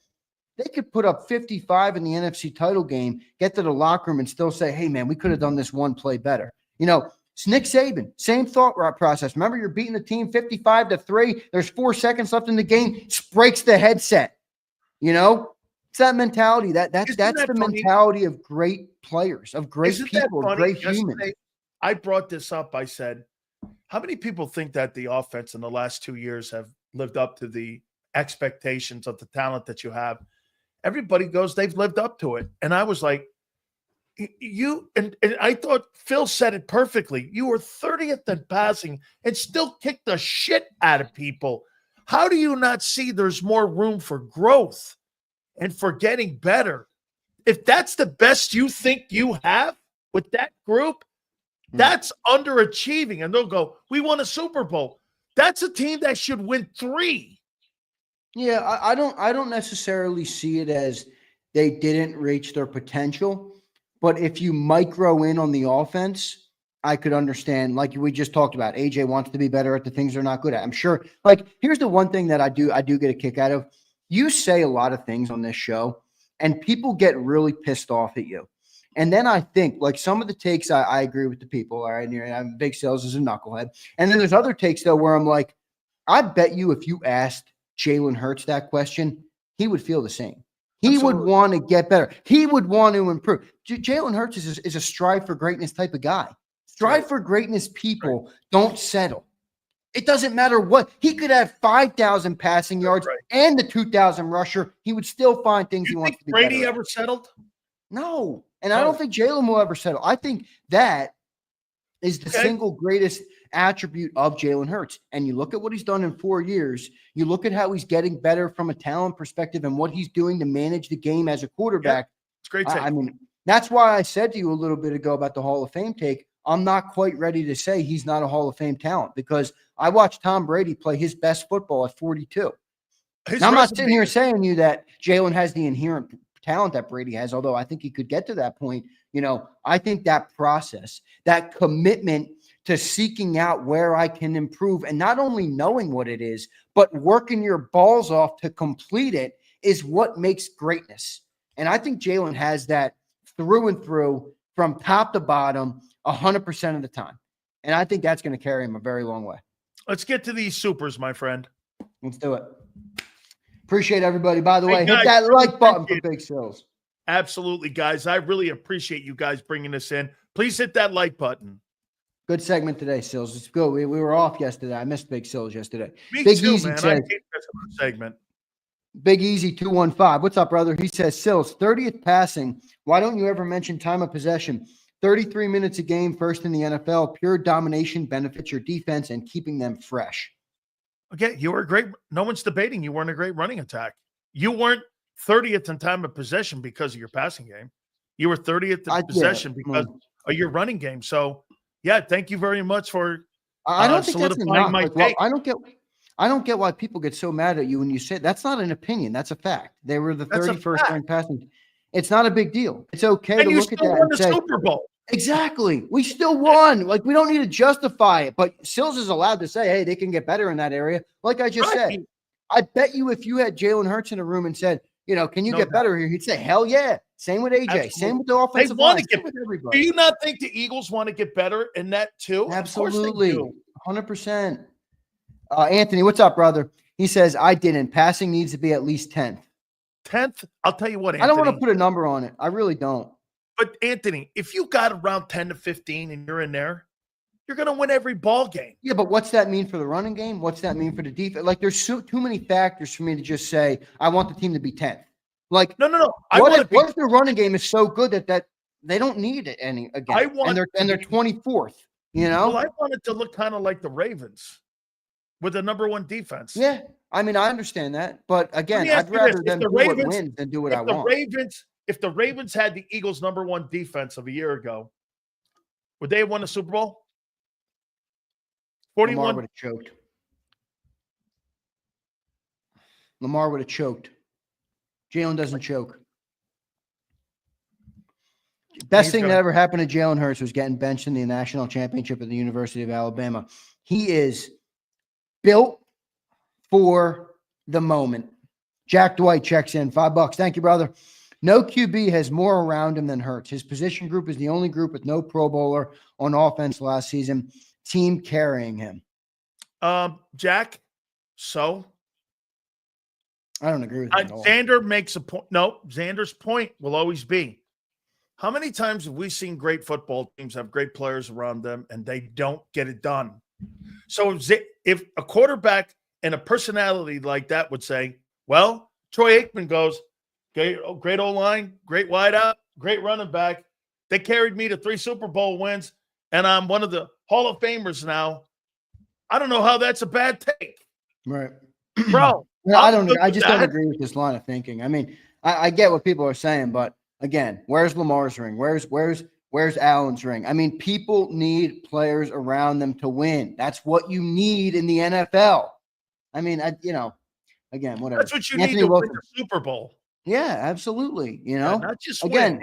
they could put up 55 in the NFC title game, get to the locker room and still say, hey man, we could have done this one play better. It's Nick Saban, same thought process. Remember, you're beating the team 55-3. There's 4 seconds left in the game. Breaks the headset. It's that mentality. That's the mentality of great players, of great people, of great humans. I brought this up. I said, how many people think that the offense in the last 2 years have lived up to the expectations of the talent that you have? Everybody goes, they've lived up to it. And I was like, and I thought Phil said it perfectly. You were 30th in passing and still kicked the shit out of people. How do you not see there's more room for growth and for getting better? If that's the best you think you have with that group, that's underachieving. And they'll go, we won a Super Bowl. That's a team that should win 3. Yeah, I don't necessarily see it as they didn't reach their potential. But if you micro in on the offense, I could understand, like we just talked about, AJ wants to be better at the things they're not good at. I'm sure, here's the one thing that I do get a kick out of. You say a lot of things on this show, and people get really pissed off at you. And then I think, some of the takes, I agree with the people, all right? I'm big sales as a knucklehead. And then there's other takes, though, where I'm like, I bet you if you asked Jalen Hurts that question, he would feel the same. He Absolutely. Would want to get better. He would want to improve. Jalen Hurts is a strive for greatness type of guy. Strive for greatness people don't settle. It doesn't matter what. He could have 5,000 passing yards and the 2,000 rusher. He would still find things he wants to be Brady better ever settled? No. And I don't think Jalen will ever settle. I think that is the single greatest attribute of Jalen Hurts. And you look at what he's done in 4 years. You look at how he's getting better from a talent perspective and what he's doing to manage the game as a quarterback. It's great take. I mean, that's why I said to you a little bit ago about the Hall of Fame take. I'm not quite ready to say he's not a Hall of Fame talent because I watched Tom Brady play his best football at 42. Now, I'm not sitting here saying to you that Jalen has the inherent talent that Brady has, although I think he could get to that point. I think that process, that commitment to seeking out where I can improve and not only knowing what it is, but working your balls off to complete it is what makes greatness. And I think Jalen has that through and through from top to bottom 100% of the time. And I think that's going to carry him a very long way. Let's get to these supers, my friend. Let's do it. Appreciate everybody. By the way, hit that like button for Big Sills. Absolutely, guys. I really appreciate you guys bringing this in. Please hit that like button. Good segment today, Sills. It's good. We were off yesterday. I missed Big Sills yesterday. Me Big too, Easy man. says, I hate this segment. Big Easy 215. What's up, brother? He says, Sills, 30th passing. Why don't you ever mention time of possession? 33 minutes a game, first in the NFL. Pure domination benefits your defense and keeping them fresh. Okay, you were great. No one's debating you weren't a great running attack. You weren't 30th in time of possession because of your passing game. You were 30th in possession because of your running game. So, yeah, thank you very much for I don't think that's solidifying my take. I don't get why people get so mad at you when you say that's not an opinion. That's a fact. They were the 31st ranked passing. It's not a big deal. It's okay to look at that and say, Super Bowl. Exactly. We still won. We don't need to justify it. But Sills is allowed to say, hey, they can get better in that area. Like I just said, I bet you if you had Jalen Hurts in a room and said, can you get better here? He'd say, hell yeah. Same with AJ. Absolutely. Same with the offensive line. Same with everybody. Do you not think the Eagles want to get better in that too? Absolutely. 100%. Anthony, what's up, brother? He says, I didn't. Passing needs to be at least 10th. 10th? I'll tell you what, Anthony. I don't want to put a number on it. I really don't. But, Anthony, if you got around 10 to 15 and you're in there, you're going to win every ball game. Yeah, but what's that mean for the running game? What's that mean for the defense? There's too many factors for me to just say, I want the team to be 10th. No. What if the running game is so good that they don't need it again? And they're 24th, Well, I want it to look kind of like the Ravens with the number one defense. Yeah, I mean, I understand that. But, again, I'd rather them do what wins than do what I want. If the Ravens had the Eagles' number one defense of a year ago, Would they have won the Super Bowl? Lamar 41. would have choked. Lamar would have choked. Jalen doesn't choke. Best thing that ever happened to Jalen Hurts was getting benched in the national championship at the University of Alabama. He is built for the moment. Jack Dwight checks in. $5. Thank you, brother. No QB has more around him than Hurts. His position group is the only group with no Pro Bowler on offense last season. Team carrying him. Jack, so? I don't agree with that at all. Zander makes a point. No, Zander's point will always be, how many times have we seen great football teams have great players around them and they don't get it done? So if a quarterback and a personality like that would say, well, Troy Aikman goes, great O-line, great wideout, great running back. They carried me to 3 Super Bowl wins, and I'm one of the Hall of Famers now. I don't know how that's a bad take. Right. Bro. No, I just don't agree with this line of thinking. I mean, I get what people are saying, but again, where's Lamar's ring? Where's Allen's ring? I mean, people need players around them to win. That's what you need in the NFL. I mean, again, whatever. That's what you need to win the Super Bowl. Yeah, absolutely. Not just again,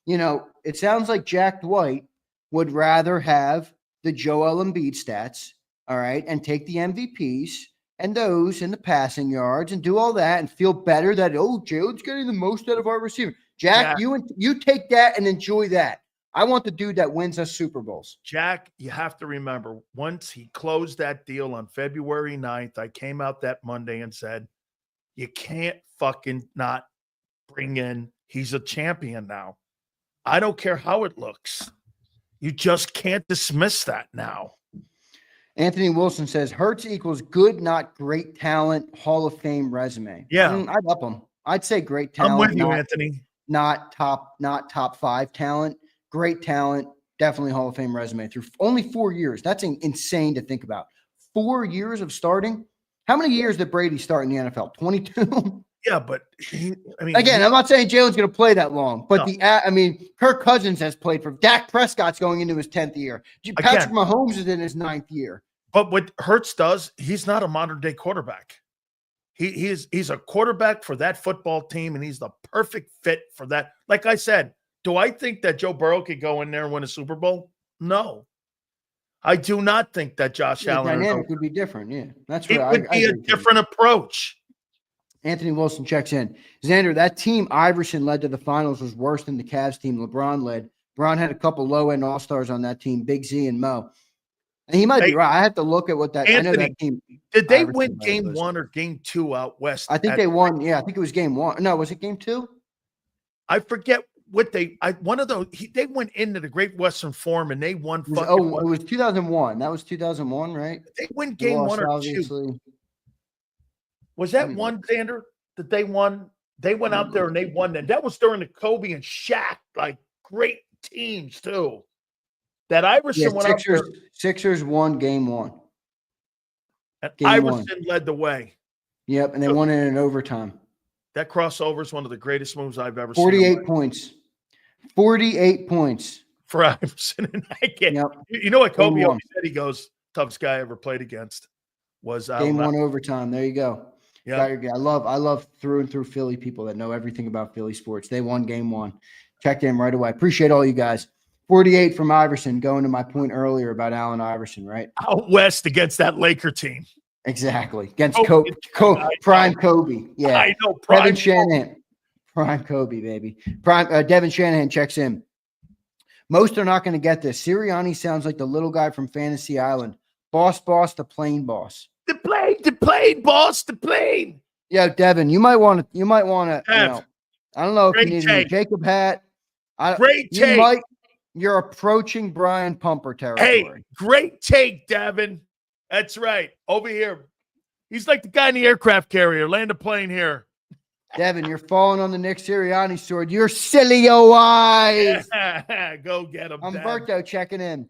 win. It sounds like Jack Dwight would rather have the Joel Embiid stats, all right, and take the MVPs and those in the passing yards and do all that and feel better that, Jalen's getting the most out of our receiver. Jack, you take that and enjoy that. I want the dude that wins us Super Bowls. Jack, you have to remember, once he closed that deal on February 9th, I came out that Monday and said, you can't fucking not bring in, he's a champion now. I don't care how it looks. You just can't dismiss that now. Anthony Wilson says, Hurts equals good, not great talent, Hall of Fame resume. Yeah. I'd up him. I'd say great talent. I'm with you, Anthony. Not top 5 talent. Great talent, definitely Hall of Fame resume through only 4 years. That's insane to think about. 4 years of starting. How many years did Brady start in the NFL? 22? Yeah, but again, I'm not saying Jalen's going to play that long, but Kirk Cousins has played for Dak Prescott's going into his 10th year. Patrick Mahomes is in his 9th year. But what Hurts does, he's not a modern day quarterback. He's a quarterback for that football team, and he's the perfect fit for that. Like I said, do I think that Joe Burrow could go in there and win a Super Bowl? No. I do not think that Josh Allen. The dynamic would be different. Yeah, that's what it would be a different approach. Anthony Wilson checks in. Zander, that team Iverson led to the finals was worse than the Cavs team LeBron led. LeBron had a couple low-end all-stars on that team, Big Z and Mo. And he might be right. I have to look at what that. Anthony, I know that team. Did they win game 1 or game 2 out west? I think they won. Yeah, I think it was game 1. No, was it game 2? I forget what they went into the Great Western Forum and they won. It was 2001. That was 2001, right? They win game 1 or 2. Was that one, Zander, that they won? They went out there and they won. And that was during the Kobe and Shaq, like great teams too. That Iverson went out there. Sixers won game 1. And Iverson led the way. Yep, and they won it in overtime. That crossover is one of the greatest moves I've ever 48 points. 48 points. For Iverson and I get. Yep. You know what Kobe always said? He goes, toughest guy I ever played against was game 1 overtime. There you go. Yeah. I love through and through Philly people that know everything about Philly sports. They won game 1. Checked in right away. Appreciate all you guys. 48 from Iverson, going to my point earlier about Allen Iverson, right? Out west against that Laker team. Exactly. Against prime Kobe. Yeah. I know. Prime Devin Shanahan. Prime Kobe, baby. Devin Shanahan checks in. Most are not going to get this. Sirianni sounds like the little guy from Fantasy Island. Boss, the plane boss. The plane, boss, the plane. Yeah, Devin, you might want to, I don't know if you need a JAKIB hat. Great take. You're approaching Brian Pumper territory. Hey, great take, Devin. That's right. Over here. He's like the guy in the aircraft carrier. Land a plane here. Devin, you're falling on the Nick Sirianni sword. You're Sileo eyes. Go get him. Umberto checking in.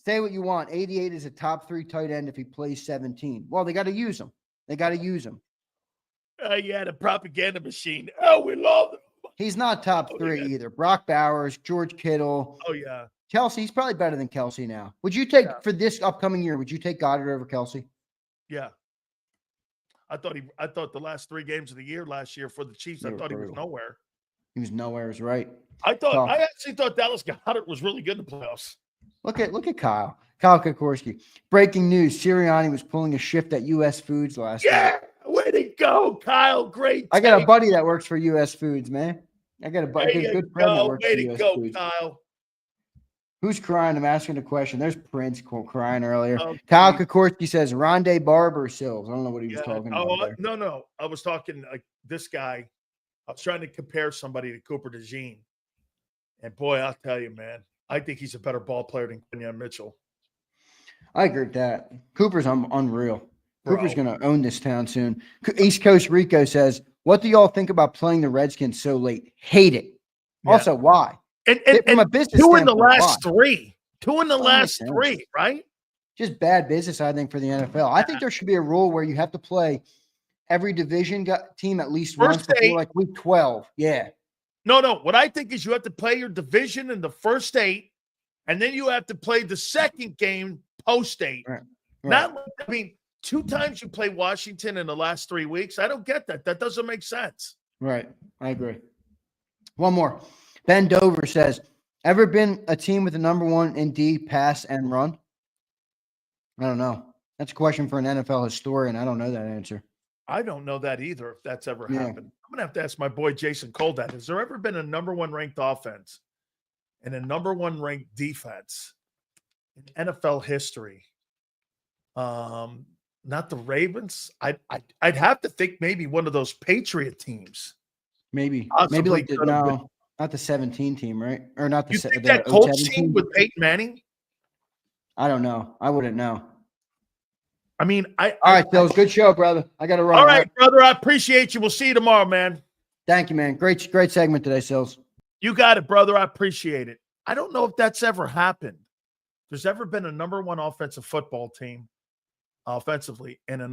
Say what you want. 88 is a top 3 tight end if he plays 17. Well, they got to use him. Yeah, the propaganda machine. Oh, we love him. He's not top three either. Brock Bowers, George Kittle. Oh, yeah. Kelsey, he's probably better than Kelsey now. Would you take, for this upcoming year, would you take Goddard over Kelsey? Yeah. I thought the last 3 games of the year last year for the Chiefs, I thought he was nowhere. He was nowhere, is right. I actually thought Dallas Goedert was really good in the playoffs. Look at Kyle. Kyle Kokorski. Breaking news: Sirianni was pulling a shift at U.S. Foods last week. Yeah, way to go, Kyle. Great. I got a buddy that works for U.S. Foods, man. I got a good friend that works for U.S. Foods. Kyle. Who's crying? I'm asking a question. There's Prince crying earlier. Oh, Kyle Kokorski says Rondé Barber Sills. I don't know what he was talking about. There. No. I was talking like this guy. I was trying to compare somebody to Cooper DeJean. And boy, I'll tell you, man, I think he's a better ball player than Kenyon Mitchell. I agree with that. Cooper's unreal. Cooper's going to own this town soon. East Coast Rico says, what do y'all think about playing the Redskins so late? Hate it. Yeah. Also, why? And from a business two in the last why? 2 in the last 3, right? Just bad business, I think, for the NFL. I think there should be a rule where you have to play every division team at least once before like week 12. Yeah. No. What I think is you have to play your division in the first 8, and then you have to play the second game post 8. Right. Not, I mean, 2 times you play Washington in the last 3 weeks. I don't get that. That doesn't make sense. Right. I agree. One more. Ben Dover says, ever been a team with the number 1 in D, pass and run? I don't know. That's a question for an NFL historian. I don't know that answer. I don't know that either, if that's ever happened. I'm going to have to ask my boy Jason Cole that. Has there ever been a number 1 ranked offense and a number 1 ranked defense in NFL history? Not the Ravens. I'd have to think maybe one of those Patriot teams. Maybe like not the 17 team, right? Or not the you think that Colts team with Peyton Manning? I don't know. I wouldn't know. I mean, all right, Phil. Good show, brother. I got to run. All right, brother. I appreciate you. We'll see you tomorrow, man. Thank you, man. Great segment today, Sills. You got it, brother. I appreciate it. I don't know if that's ever happened. There's ever been a number 1 offensive football team offensively and a